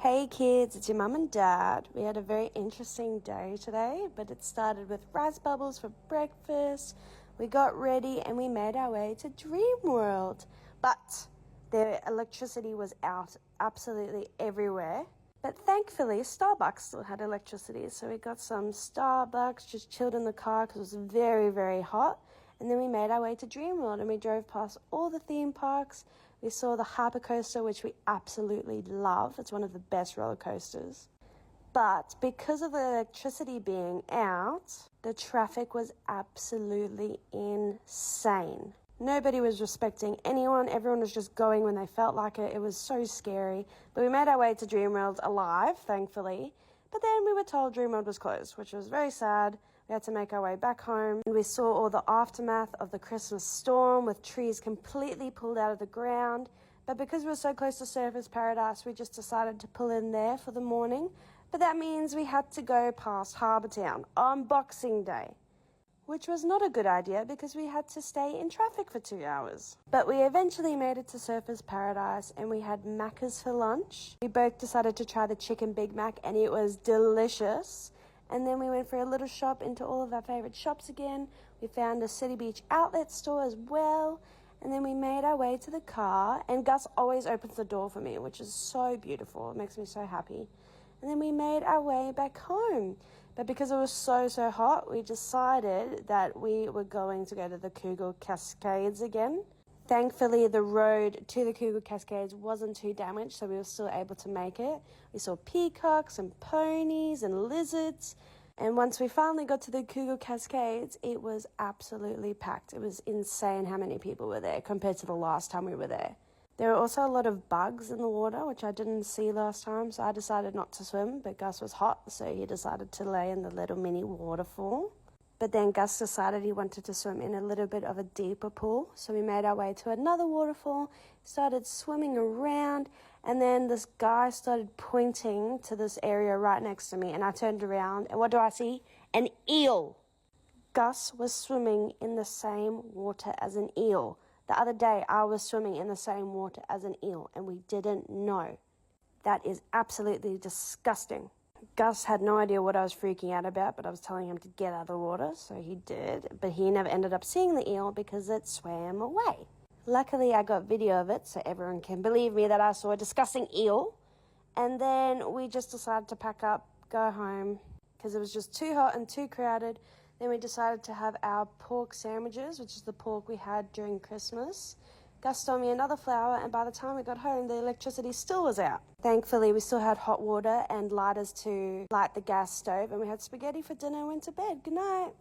Hey kids, it's your mum and dad. We had a very interesting day today, but it started with rice bubbles for breakfast. We got ready and we made our way to Dream World. But the electricity was out absolutely everywhere. But thankfully, Starbucks still had electricity. So we got some Starbucks, just chilled in the car because it was very, very hot. And then we made our way to Dream World and we drove past all the theme parks. We saw the hyper coaster, which we absolutely love. It's one of the best roller coasters. But because of the electricity being out, the traffic was absolutely insane. Nobody was respecting anyone. Everyone was just going when they felt like it. It was so scary. But we made our way to Dream World alive, thankfully. But then we were told Dream World was closed, which was very sad. We had to make our way back home. And we saw all the aftermath of the Christmas storm with trees completely pulled out of the ground. But because we were so close to Surfers Paradise, we just decided to pull in there for the morning. But that means we had to go past Harbour Town on Boxing Day, which was not a good idea because we had to stay in traffic for 2 hours. But we eventually made it to Surfers Paradise and we had Macca's for lunch. We both decided to try the chicken Big Mac and it was delicious. And then we went for a little shop into all of our favourite shops again. We found a City Beach outlet store as well. And then we made our way to the car. And Gus always opens the door for me, which is so beautiful. It makes me so happy. And then we made our way back home. But because it was so hot, we decided that we were going to go to the Cougar Cascades again. Thankfully, the road to the Cougar Cascades wasn't too damaged, so we were still able to make it. We saw peacocks and ponies and lizards. And once we finally got to the Cougar Cascades, it was absolutely packed. It was insane how many people were there compared to the last time we were there. There were also a lot of bugs in the water, which I didn't see last time, so I decided not to swim, but Gus was hot, so he decided to lay in the little mini waterfall. But then Gus decided he wanted to swim in a little bit of a deeper pool, so we made our way to another waterfall, started swimming around, and then this guy started pointing to this area right next to me, and I turned around, and what do I see? An eel! Gus was swimming in the same water as an eel. The other day, I was swimming in the same water as an eel, and we didn't know. That is absolutely disgusting. Gus had no idea what I was freaking out about, but I was telling him to get out of the water, so he did. But he never ended up seeing the eel because it swam away. Luckily, I got video of it, so everyone can believe me that I saw a disgusting eel. And then we just decided to pack up, go home, because it was just too hot and too crowded. Then we decided to have our pork sandwiches, which is the pork we had during Christmas. Gus stole me another flower, and by the time we got home, the electricity still was out. Thankfully, we still had hot water and lighters to light the gas stove, and we had spaghetti for dinner and went to bed. Good night.